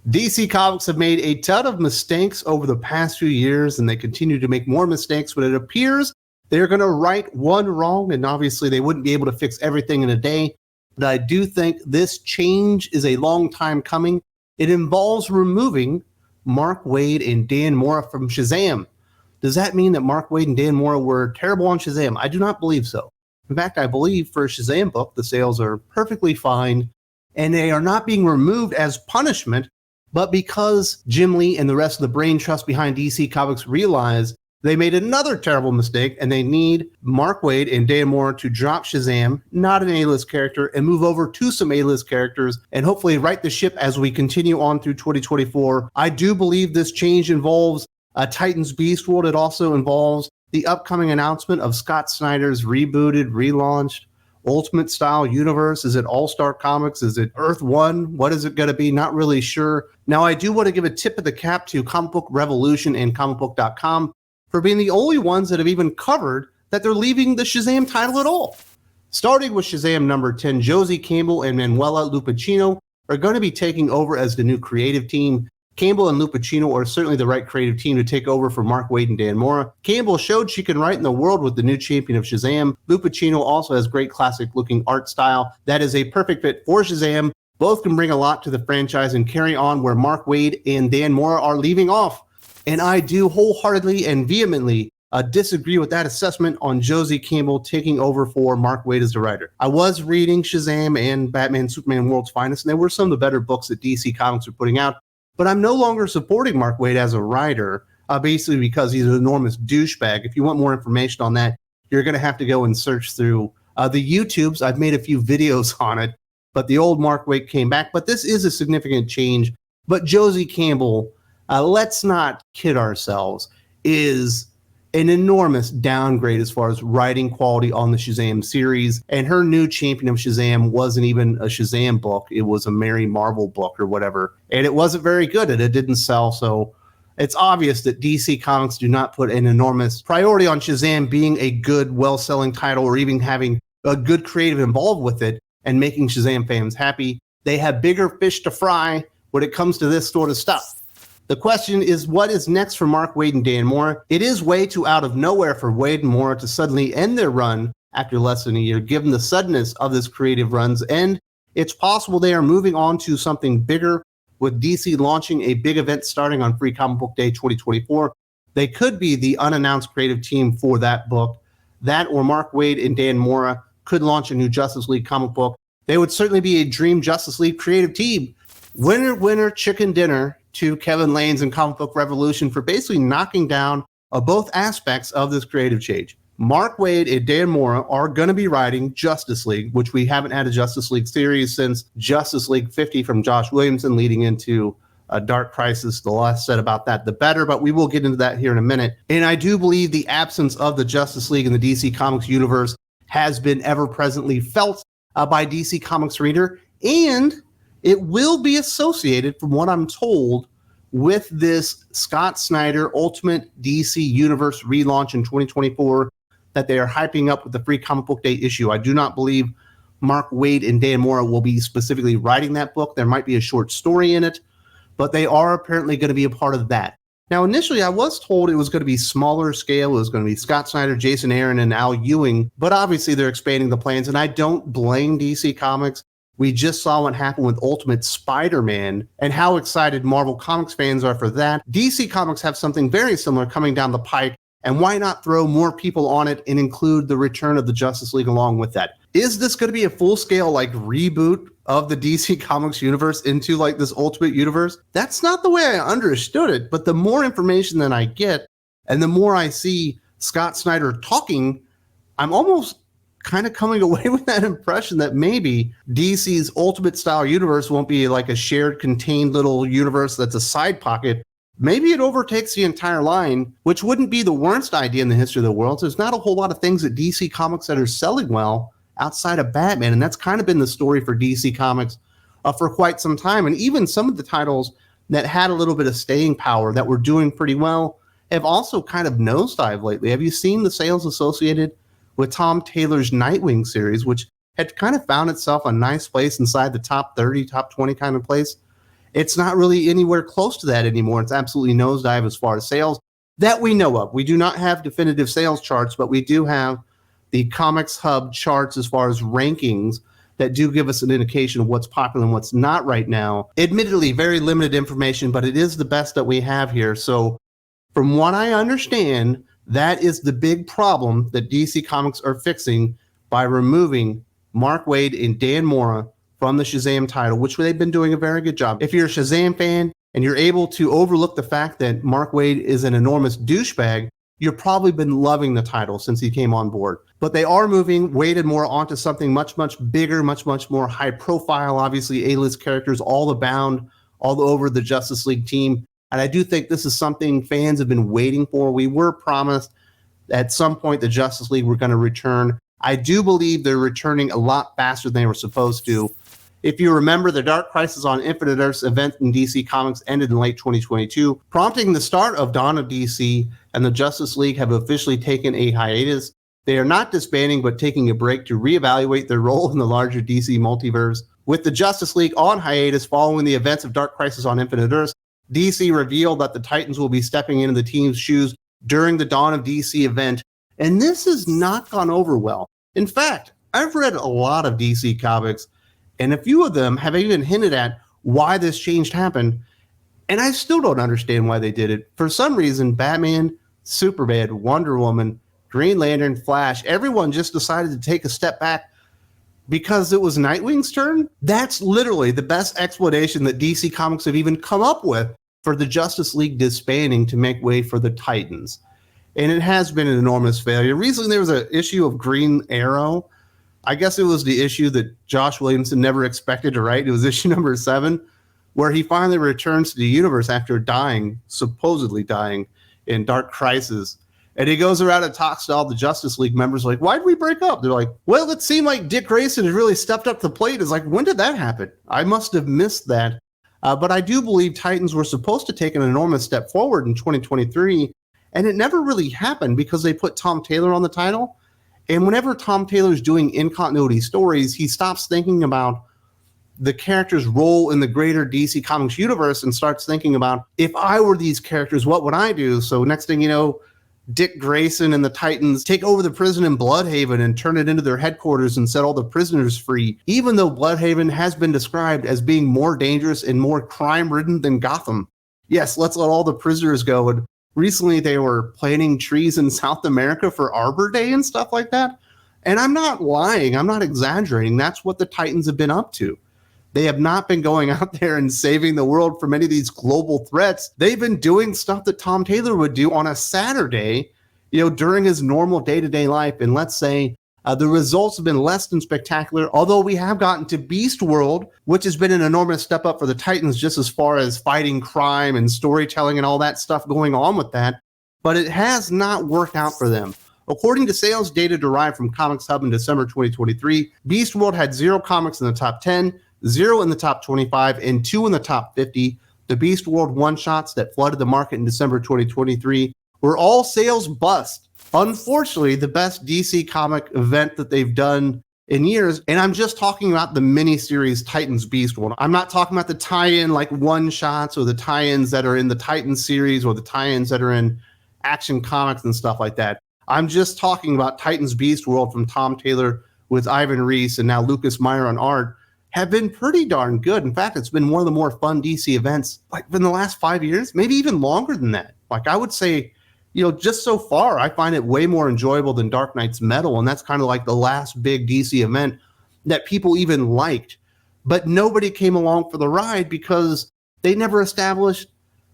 DC Comics have made a ton of mistakes over the past few years, and they continue to make more mistakes, but it appears they're going to right one wrong, and obviously they wouldn't be able to fix everything in a day. But I do think this change is a long time coming. It involves removing Mark Waid and Dan Mora from Shazam. Does that mean that Mark Waid and Dan Mora were terrible on Shazam? I do not believe so. In fact, I believe for a Shazam book, the sales are perfectly fine, and they are not being removed as punishment, but because Jim Lee and the rest of the brain trust behind DC Comics realize they made another terrible mistake, and they need Mark Waid and Dan Mora to drop Shazam, not an A-list character, and move over to some A-list characters, and hopefully right the ship as we continue on through 2024. I do believe this change involves Titans Beast World. It also involves the upcoming announcement of Scott Snyder's rebooted, relaunched, Ultimate Style universe. Is it All-Star Comics? Is it Earth One? What is it going to be? Not really sure. Now, I do want to give a tip of the cap to Comic Book Revolution and comicbook.com for being the only ones that have even covered that they're leaving the Shazam title at all. Starting with Shazam number 10, Josie Campbell and Manuela Lupacchino are going to be taking over as the new creative team. Campbell and Lupacchino are certainly the right creative team to take over for Mark Waid and Dan Mora. Campbell showed she can write in the world with the new champion of Shazam. Lupacchino also has great classic-looking art style. That is a perfect fit for Shazam. Both can bring a lot to the franchise and carry on where Mark Waid and Dan Mora are leaving off. And I do wholeheartedly and vehemently disagree with that assessment on Josie Campbell taking over for Mark Waid as the writer. I was reading Shazam and Batman Superman World's Finest, and they were some of the better books that DC Comics are putting out. But I'm no longer supporting Mark Waid as a writer, basically because he's an enormous douchebag. If you want more information on that, you're going to have to go and search through the YouTubes. I've made a few videos on it, but the old Mark Waid came back. But this is a significant change. But Josie Campbell, let's not kid ourselves, is an enormous downgrade as far as writing quality on the Shazam series. And her new champion of Shazam wasn't even a Shazam book. It was a Mary Marvel book or whatever. And it wasn't very good, and it didn't sell. So it's obvious that DC Comics do not put an enormous priority on Shazam being a good, well-selling title or even having a good creative involved with it and making Shazam fans happy. They have bigger fish to fry when it comes to this sort of stuff. The question is, what is next for Mark Waid and Dan Mora? It is way too out of nowhere for Waid and Mora to suddenly end their run after less than a year, given the suddenness of this creative runs. And it's possible they are moving on to something bigger, with DC launching a big event starting on Free Comic Book Day 2024. They could be the unannounced creative team for that book. That or Mark Waid and Dan Mora could launch a new Justice League comic book. They would certainly be a dream Justice League creative team. Winner, winner, chicken dinner to Kevin Lanes and Comic Book Revolution for basically knocking down both aspects of this creative change. Mark Waid and Dan Mora are going to be writing Justice League, which we haven't had a Justice League series since Justice League 50 from Josh Williamson, leading into Dark Crisis. The less said about that, the better, but we will get into that here in a minute. And I do believe the absence of the Justice League in the DC Comics universe has been ever-presently felt by DC Comics reader, and it will be associated, from what I'm told, with this Scott Snyder Ultimate DC Universe relaunch in 2024 that they are hyping up with the Free Comic Book Day issue. I do not believe Mark Waid and Dan Mora will be specifically writing that book. There might be a short story in it, but they are apparently going to be a part of that. Now, initially, I was told it was going to be smaller scale. It was going to be Scott Snyder, Jason Aaron, and Al Ewing, but obviously they're expanding the plans, and I don't blame DC Comics. We just saw what happened with Ultimate Spider-Man and how excited Marvel Comics fans are for that. DC Comics have something very similar coming down the pike, and why not throw more people on it and include the return of the Justice League along with that? Is this going to be a full-scale reboot of the DC Comics universe into this Ultimate Universe? That's not the way I understood it, but the more information that I get and the more I see Scott Snyder talking, I'm almost kind of coming away with that impression that maybe DC's Ultimate Style universe won't be like a shared, contained little universe that's a side pocket. Maybe it overtakes the entire line, which wouldn't be the worst idea in the history of the world. There's not a whole lot of things at DC Comics that are selling well outside of Batman, and that's kind of been the story for DC Comics for quite some time. And even some of the titles that had a little bit of staying power that were doing pretty well have also kind of nosedived lately. Have you seen the sales associated with Tom Taylor's Nightwing series, which had kind of found itself a nice place inside the top 30, top 20 kind of place? It's not really anywhere close to that anymore. It's absolutely nosedive as far as sales that we know of. We do not have definitive sales charts, but we do have the Comics Hub charts as far as rankings that do give us an indication of what's popular and what's not right now. Admittedly, very limited information, but it is the best that we have here. So from what I understand, that is the big problem that DC Comics are fixing by removing Mark Waid and Dan Mora from the Shazam title, which they've been doing a very good job. If you're a Shazam fan and you're able to overlook the fact that Mark Waid is an enormous douchebag, you've probably been loving the title since he came on board. But they are moving Waid and Mora onto something much, much bigger, much, much more high profile. Obviously, A-list characters all abound all over the Justice League team. And I do think this is something fans have been waiting for. We were promised at some point the Justice League were going to return. I do believe they're returning a lot faster than they were supposed to. If you remember, the Dark Crisis on Infinite Earths event in DC Comics ended in late 2022, prompting the start of Dawn of DC, and the Justice League have officially taken a hiatus. They are not disbanding, but taking a break to reevaluate their role in the larger DC multiverse. With the Justice League on hiatus following the events of Dark Crisis on Infinite Earths, DC revealed that the Titans will be stepping into the team's shoes during the Dawn of DC event, and this has not gone over well. In fact, I've read a lot of DC comics, and a few of them have even hinted at why this change happened, and I still don't understand why they did it. For some reason, Batman, Superman, Wonder Woman, Green Lantern, Flash, everyone just decided to take a step back because it was Nightwing's turn. That's literally the best explanation that DC Comics have even come up with for the Justice League disbanding to make way for the Titans. And it has been an enormous failure. Recently, there was an issue of Green Arrow. I guess it was the issue that Josh Williamson never expected to write. It was issue number 7, where he finally returns to the universe after dying, supposedly dying, in Dark Crisis. And he goes around and talks to all the Justice League members like, why did we break up? They're like, well, it seemed like Dick Grayson has really stepped up to the plate. It's like, when did that happen? I must have missed that. But I do believe Titans were supposed to take an enormous step forward in 2023, and it never really happened because they put Tom Taylor on the title. And whenever Tom Taylor's doing in-continuity stories, he stops thinking about the character's role in the greater DC Comics universe and starts thinking about, if I were these characters, what would I do? So next thing you know, Dick Grayson and the Titans take over the prison in Bloodhaven and turn it into their headquarters and set all the prisoners free, even though Bloodhaven has been described as being more dangerous and more crime-ridden than Gotham. Yes, let's let all the prisoners go. And recently they were planting trees in South America for Arbor Day and stuff like that. And I'm not lying. I'm not exaggerating. That's what the Titans have been up to. They have not been going out there and saving the world from any of these global threats. They've been doing stuff that Tom Taylor would do on a Saturday, during his normal day-to-day life. And let's say the results have been less than spectacular, although we have gotten to Beast World, which has been an enormous step up for the Titans just as far as fighting crime and storytelling and all that stuff going on with that. But it has not worked out for them. According to sales data derived from Comics Hub in December 2023, Beast World had 0 comics in the top 10, 0 in the top 25, and 2 in the top 50. The Beast World one-shots that flooded the market in December 2023 were all sales bust. Unfortunately, the best DC comic event that they've done in years, and I'm just talking about the miniseries Titans Beast World. I'm not talking about the tie-in like one-shots or the tie-ins that are in the Titans series or the tie-ins that are in Action Comics and stuff like that. I'm just talking about Titans Beast World from Tom Taylor with Ivan Reis and now Lucas Meyer on art have been pretty darn good. In fact, it's been one of the more fun DC events like in the last 5 years, maybe even longer than that. Like I would say, just so far, I find it way more enjoyable than Dark Knight's Metal, and that's kind of like the last big DC event that people even liked. But nobody came along for the ride because they never established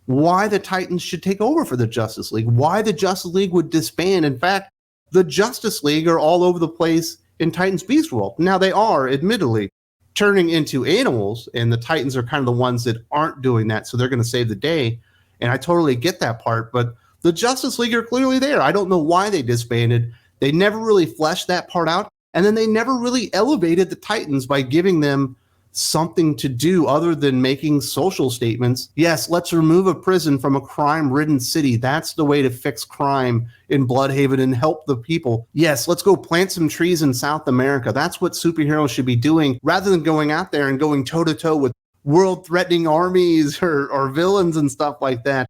why the Titans should take over for the Justice League, why the Justice League would disband. In fact, the Justice League are all over the place in Titans Beast World. Now they are, admittedly, turning into animals, and the Titans are kind of the ones that aren't doing that, so they're going to save the day. And I totally get that part, but the Justice League are clearly there. I don't know why they disbanded. They never really fleshed that part out, and then they never really elevated the Titans by giving them something to do other than making social statements. Yes, let's remove a prison from a crime-ridden city. That's the way to fix crime in Bloodhaven and help the people. Yes, let's go plant some trees in South America. That's what superheroes should be doing rather than going out there and going toe-to-toe with world-threatening armies or villains and stuff like that.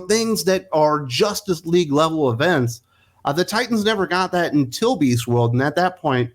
Things that are Justice League level events. The Titans never got that until Beast World, and at that point,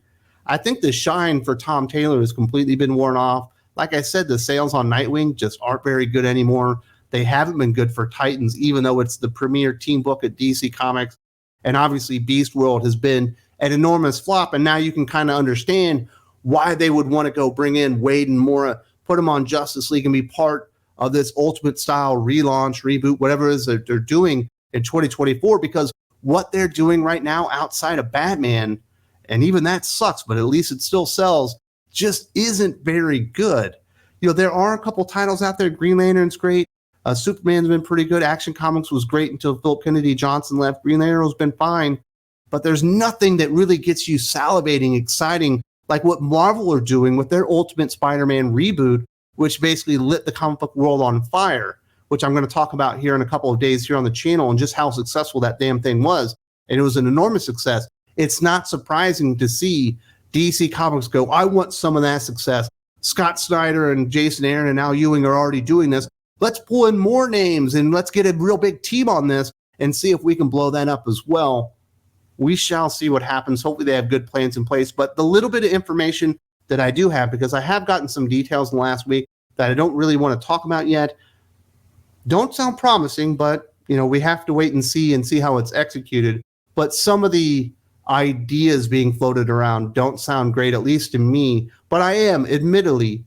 I think the shine for Tom Taylor has completely been worn off. Like I said, the sales on Nightwing just aren't very good anymore. They haven't been good for Titans, even though it's the premier team book at DC Comics. And obviously, Beast World has been an enormous flop, and now you can kind of understand why they would want to go bring in Waid and Mora, put them on Justice League, and be part of this Ultimate style relaunch, reboot, whatever it is that they're doing in 2024, because what they're doing right now outside of Batman, and even that sucks, but at least it still sells, just isn't very good. There are a couple titles out there. Green Lantern's great. Superman's been pretty good. Action Comics was great until Philip Kennedy Johnson left. Green Arrow's been fine, but there's nothing that really gets you salivating, exciting, like what Marvel are doing with their Ultimate Spider-Man reboot, which basically lit the comic book world on fire, which I'm going to talk about here in a couple of days here on the channel, and just how successful that damn thing was. And it was an enormous success. It's not surprising to see DC Comics go, I want some of that success. Scott Snyder and Jason Aaron and Al Ewing are already doing this. Let's pull in more names and let's get a real big team on this and see if we can blow that up as well. We shall see what happens. Hopefully they have good plans in place. But the little bit of information that I do have, because I have gotten some details in the last week that I don't really want to talk about yet, don't sound promising, but we have to wait and see how it's executed. But some of the ideas being floated around don't sound great, at least to me. But I am admittedly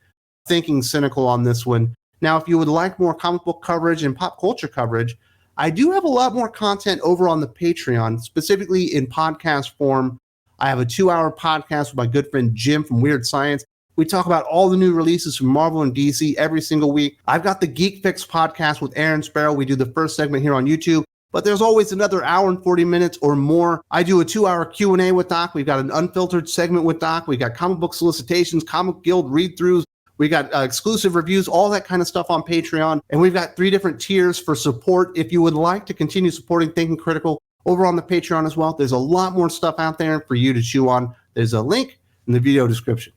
thinking cynical on this one. Now, if you would like more comic book coverage and pop culture coverage, I do have a lot more content over on the Patreon, specifically in podcast form. I have a 2-hour podcast with my good friend Jim from Weird Science. We talk about all the new releases from Marvel and DC every single week. I've got the Geek Fix podcast with Aaron Sparrow. We do the first segment here on YouTube, but there's always another hour and 40 minutes or more. I do a 2-hour Q&A with Doc. We've got an unfiltered segment with Doc. We got comic book solicitations, comic guild read-throughs. We got exclusive reviews, all that kind of stuff on Patreon. And we've got 3 different tiers for support. If you would like to continue supporting Thinking Critical over on the Patreon as well, there's a lot more stuff out there for you to chew on. There's a link in the video description.